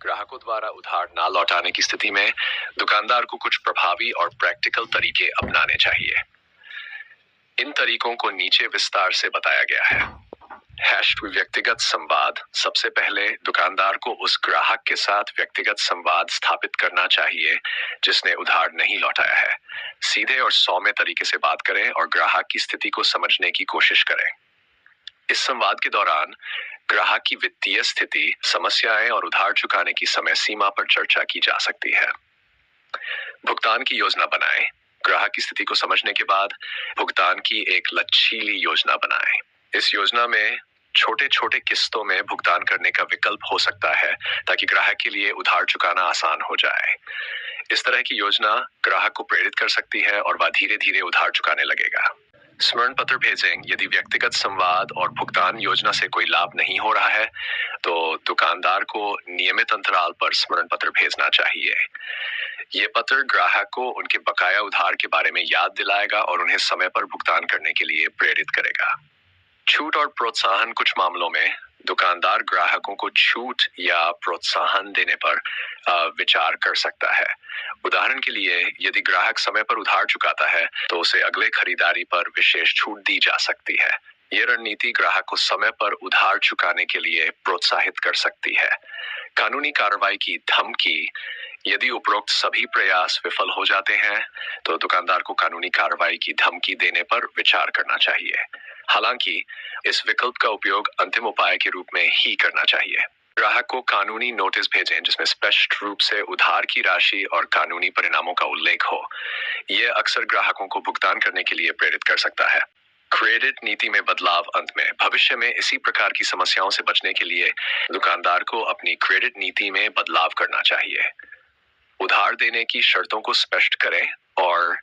ग्राहकों द्वारा उधार ना लौटाने की स्थिति में दुकानदार को कुछ प्रभावी और प्रैक्टिकल तरीके अपनाने चाहिए। इन तरीकों को नीचे विस्तार से बताया गया है। व्यक्तिगत संवाद। सबसे पहले दुकानदार को उस ग्राहक के साथ व्यक्तिगत संवाद स्थापित करना चाहिए जिसने उधार नहीं लौटाया है। सीधे और सौम्य तरीके से बात करें और ग्राहक की स्थिति को समझने की कोशिश करें। इस संवाद के दौरान ग्राहक की वित्तीय स्थिति, समस्याएं और उधार चुकाने की समय सीमा पर चर्चा की जा सकती है। भुगतान की योजना बनाएं। ग्राहक की स्थिति को समझने के बाद भुगतान की एक लचीली योजना बनाएं। इस योजना में छोटे छोटे किस्तों में भुगतान करने का विकल्प हो सकता है ताकि ग्राहक के लिए उधार चुकाना आसान हो जाए। इस तरह की योजना ग्राहक को प्रेरित कर सकती है और वह धीरे धीरे उधार चुकाने लगेगा। स्मरण पत्र भेजें। यदि व्यक्तिगत संवाद और भुगतान योजना से कोई लाभ नहीं हो रहा है तो दुकानदार को नियमित अंतराल पर स्मरण पत्र भेजना चाहिए। ये पत्र ग्राहक को उनके बकाया उधार के बारे में याद दिलाएगा और उन्हें समय पर भुगतान करने के लिए प्रेरित करेगा। छूट और प्रोत्साहन। कुछ मामलों में दुकानदार ग्राहकों को छूट या प्रोत्साहन देने पर विचार कर सकता है। उदाहरण के लिए, यदि ग्राहक समय पर उधार चुकाता है तो उसे अगले खरीदारी पर विशेष छूट दी जा सकती है। ये रणनीति ग्राहक को समय पर उधार चुकाने के लिए प्रोत्साहित कर सकती है। कानूनी कार्रवाई की धमकी। यदि उपरोक्त सभी प्रयास विफल हो जाते हैं तो दुकानदार को कानूनी कार्रवाई की धमकी देने पर विचार करना चाहिए। हालांकि इस विकल्प का उपयोग अंतिम उपाय के रूप में ही करना चाहिए। ग्राहक को कानूनी नोटिस भेजें जिसमें स्पष्ट रूप से उधार की राशि और कानूनी परिणामों का उल्लेख हो। यह अक्सर ग्राहकों को भुगतान करने के लिए प्रेरित कर सकता है। क्रेडिट नीति में बदलाव। अंत में, भविष्य में इसी प्रकार की समस्याओं से बचने के लिए दुकानदार को अपनी क्रेडिट नीति में बदलाव करना चाहिए। उधार देने की शर्तों को स्पष्ट करें और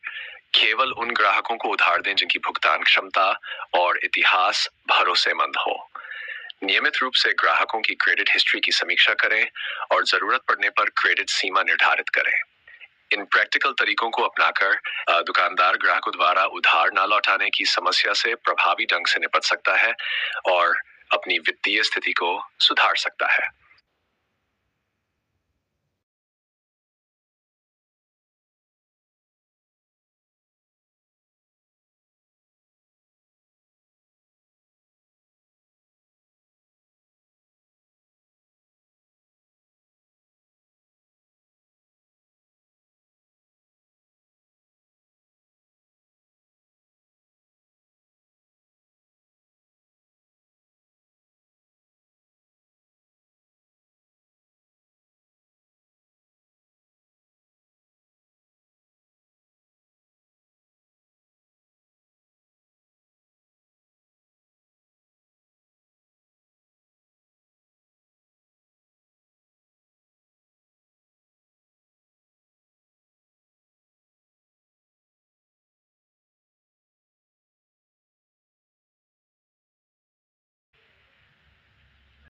केवल उन ग्राहकों को उधार दें जिनकी भुगतान क्षमता और इतिहास भरोसेमंद हो। नियमित रूप से ग्राहकों की क्रेडिट हिस्ट्री की समीक्षा करें और जरूरत पड़ने पर क्रेडिट सीमा निर्धारित करें। इन प्रैक्टिकल तरीकों को अपनाकर दुकानदार ग्राहकों द्वारा उधार न लौटाने की समस्या से प्रभावी ढंग से निपट सकता है और अपनी वित्तीय स्थिति को सुधार सकता है।